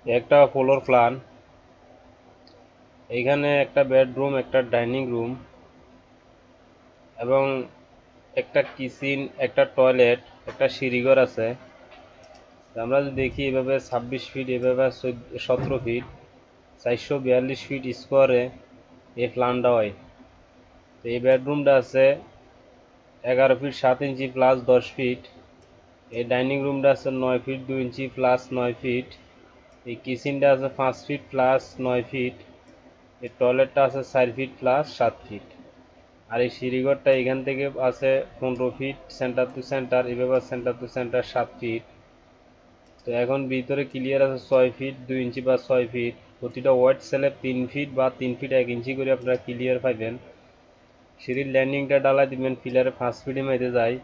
একটা floor plan, এখানে একটা বেডরুম, একটা ডাইনিং রুম এবং একটা কিচেন, একটা টয়লেট, একটা সিঁড়িঘর আছে। আমরা যদি দেখি এভাবে 26 ফিট, এভাবে 17 ফিট, 442 ফিট স্কোয়ারে এই প্ল্যানটা হয়। তো এই বেডরুমটা আছে 11 ফিট 7 ইঞ্চি প্লাস 10 ফিট। এই ডাইনিং রুমটা আছে 9 ফিট 2 ইঞ্চি প্লাস 9 ফিট। এই কিচেনটা আছে 5 ফিট প্লাস 9 ফিট। এই টয়লেটটা আছে 4 ফিট প্লাস 7 ফিট। আর এই সিঁড়িঘরটা এখান থেকে আছে 15 ফিট সেন্টার টু সেন্টার, এভাবে সেন্টার টু সেন্টার 7 ফিট। তো এখন ভিতরে ক্লিয়ার আছে 6 ফিট 2 ইঞ্চি বা 6 ফিট। প্রতিটা ওয়াইড সেলে 3 ফিট বা 3 ফিট 1 ইঞ্চি করে আপনারা ক্লিয়ার পাইবেন। সিঁড়ির ল্যান্ডিংটা ডালাই দিবেন, পিলারে 5 ফিটে মেরে যায়।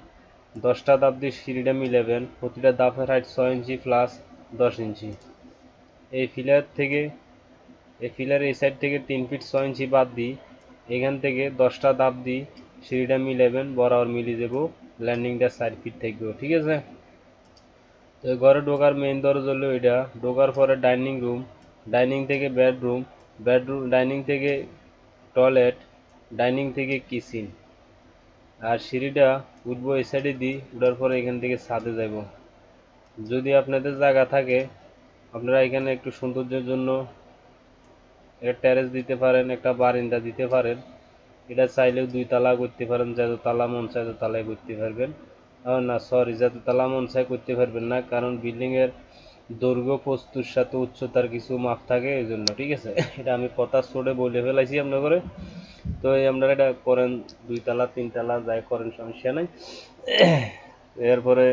10টা ধাপ দিয়ে সিঁড়িটা মিলাবেন, প্রতিটা ধাপের হাইট 6 ইঞ্চি প্লাস 10 ইঞ্চি। এই পিলার থেকে এই পিলার এই সাইড থেকে 3 ফিট 6 ইঞ্চি বাদ দিই, এখান থেকে 10টা ধাপ দিই সিঁড়িটা মিলাবেন, বরাবর মিলিয়ে দেবো। ল্যান্ডিংটা 4 ফিট থাকবে, ঠিক আছে। তো ঘরে ঢোকার মেইন দরজা হলো এটা। ঢোকার পরে ডাইনিং রুম, ডাইনিং থেকে বেডরুম, ডাইনিং থেকে টয়লেট, ডাইনিং থেকে কিচেন। আর সিঁড়িটা উঠবো এই সাইডে দিই, উঠার পরে এখান থেকে ছাদে যাব। যদি আপনাদের জায়গা থাকে আপনারা এখানে একটু সৌন্দর্যের জন্য একটা টেরেস দিতে পারেন, একটা বারান্দা দিতে পারেন। এটা চাইলেও 2 তালা করতে পারেন, যত তালা মন চায় তত তালায় করতে পারবেন। না সরি, যত তালা মন চায় করতে পারবেন না, কারণ বিল্ডিংয়ের দৈর্ঘ্য প্রস্তুর সাথে উচ্চতার কিছু মাপ থাকে এই জন্য, ঠিক আছে। এটা আমি কথা ছোটে বলে ফেলাইছি আপনার করে। তো এই আপনারা এটা করেন, 2 তালা 3 তালা যাই করেন, সমস্যা নাই। এরপরে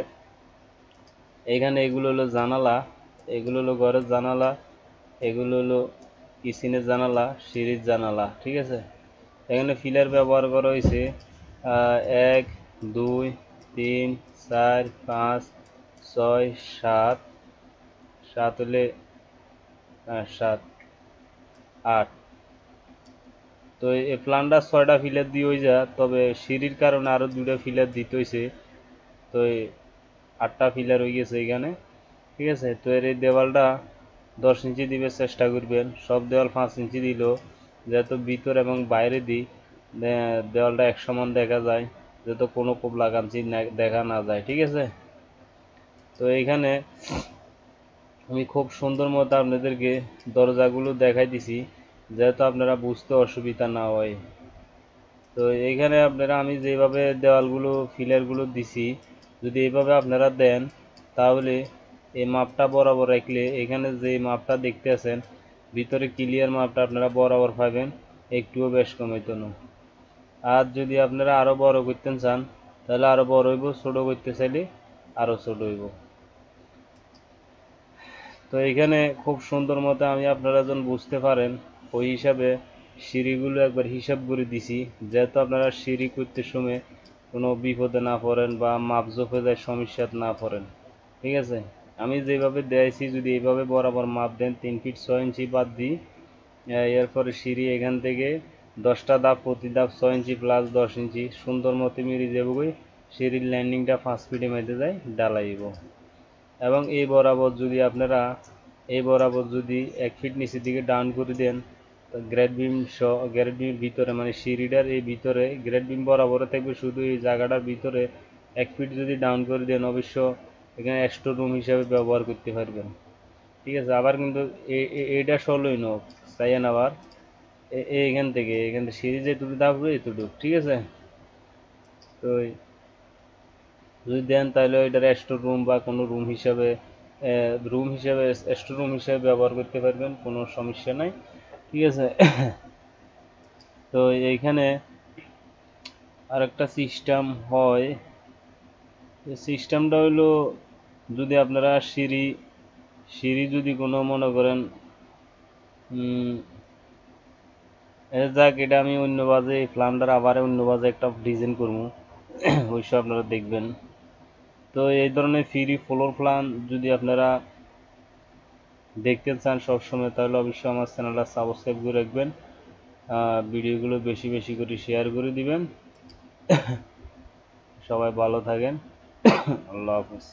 এইখানে এগুলো হলো জানালা, এগুলো হলো ঘরের জানালা, এগুলো হলো কিচেনের জানালা, সিঁড়ির জানালা, ঠিক আছে। এখানে ফিলার ব্যবহার করা হয়েছে 1 2 3 4 5 6 7, 7 হলে 7 8। তো এই প্ল্যানটা 6টা ফিলার দিয়ে হয়ে যা, তবে সিঁড়ির কারণে আরও 2টা ফিলার দিতে হয়েছে। তো 8টা ফিলার হয়ে গেছে এখানে, ঠিক আছে। তো এর এই দেওয়ালটা 10 ইঞ্চি দিবে চেষ্টা করবেন, সব দেওয়াল 5 ইঞ্চি দিল, যেহেতু ভিতর এবং বাইরে দিই দেওয়ালটা এক সমান দেখা যায়, যাতে কোনো কোপ লাগানছি দেখা না যায়, ঠিক আছে। তো এইখানে আমি খুব সুন্দর মতো আপনাদেরকে দরজাগুলো দেখাই দিছি, যেহেতু আপনারা বুঝতে অসুবিধা না হয়। তো এইখানে আপনারা আমি যেভাবে দেওয়ালগুলো ফিলারগুলো দিছি, যদি এইভাবে আপনারা দেন তাহলে এই মাপটা বরাবর রাখলে এখানে যে মাপটা দেখতে আছেন ভিতরে ক্লিয়ার মাপটা আপনারা বরাবর পাবেন, একটুও বেশ কম হইতো না। আর যদি আপনারা আরও বড় করতে চান তাহলে আরও বড় হইব, ছোটো করতে চাইলে আরও ছোটো হইব। তো এখানে খুব সুন্দর মতো আমি আপনারা যেন বুঝতে পারেন ওই হিসাবে সিঁড়িগুলো একবার হিসাব করে দিছি, যেহেতু আপনারা সিঁড়ি করতে সময় কোনো বিপদে না পড়েন বা মাপজোপে যায় সমস্যাতে না পড়েন, ঠিক আছে। আমি যেভাবে দিয়েছি যদি এইভাবে বরাবর মাপ দেন 3 ফিট 6 ইঞ্চি বাদ দিই, এরপরে সিঁড়ি এখান থেকে 10টা ধাপ, প্রতি ধাপ 6 ইঞ্চি প্লাস 10 ইঞ্চি সুন্দর মতো মিলিয়ে যাবো। সিঁড়ির ল্যান্ডিংটা 5 ফিটে মেঝে যায় ডালাইব। এবং এই বরাবর যদি 1 ফিট নিচের দিকে ডাউন করে দেন, গ্রেড বিম গ্রেড বিম ভিতরে মানে সিঁড়িটার এই ভিতরে গ্রেড বিম বরাবর থাকবে, শুধু এই জায়গাটার ভিতরে 1 ফিট যদি ডাউন করে দেন অবশ্য এখানে এক্সট্রা রুম হিসাবে ব্যবহার করতে পারবেন, ঠিক আছে। আবার কিন্তু এইটা ষোলোই নোক চাইয়েন আবার এখান থেকে সিঁড়ি যেটুকু দাববে এতটুকু, ঠিক আছে। তো যদি দেন তাহলে এটার স্টোর রুম বা কোনো রুম হিসাবে স্টোর রুম হিসাবে ব্যবহার করতে পারবেন, কোনো সমস্যা নাই, ঠিক আছে। তো এইখানে আরেকটা সিস্টেম হয়, সিস্টেমটা হলো যদি আপনারা সিঁড়ি সিঁড়ি যদি কোনো মনে করেন যাক, এটা আমি অন্য বাজে এই প্ল্যানটার আবার অন্য বাজে একটা ডিজাইন করবো, অবশ্যই আপনারা দেখবেন। তো এই ধরনের ফ্রি ফ্লোর প্ল্যান যদি আপনারা দেখতে চান সবসময়, তাহলে অবশ্যই আমার চ্যানেলটা সাবস্ক্রাইব করে রাখবেন, ভিডিওগুলো বেশি বেশি করে শেয়ার করে দিবেন। সবাই ভালো থাকেন। আল্লাহ হাফিজ।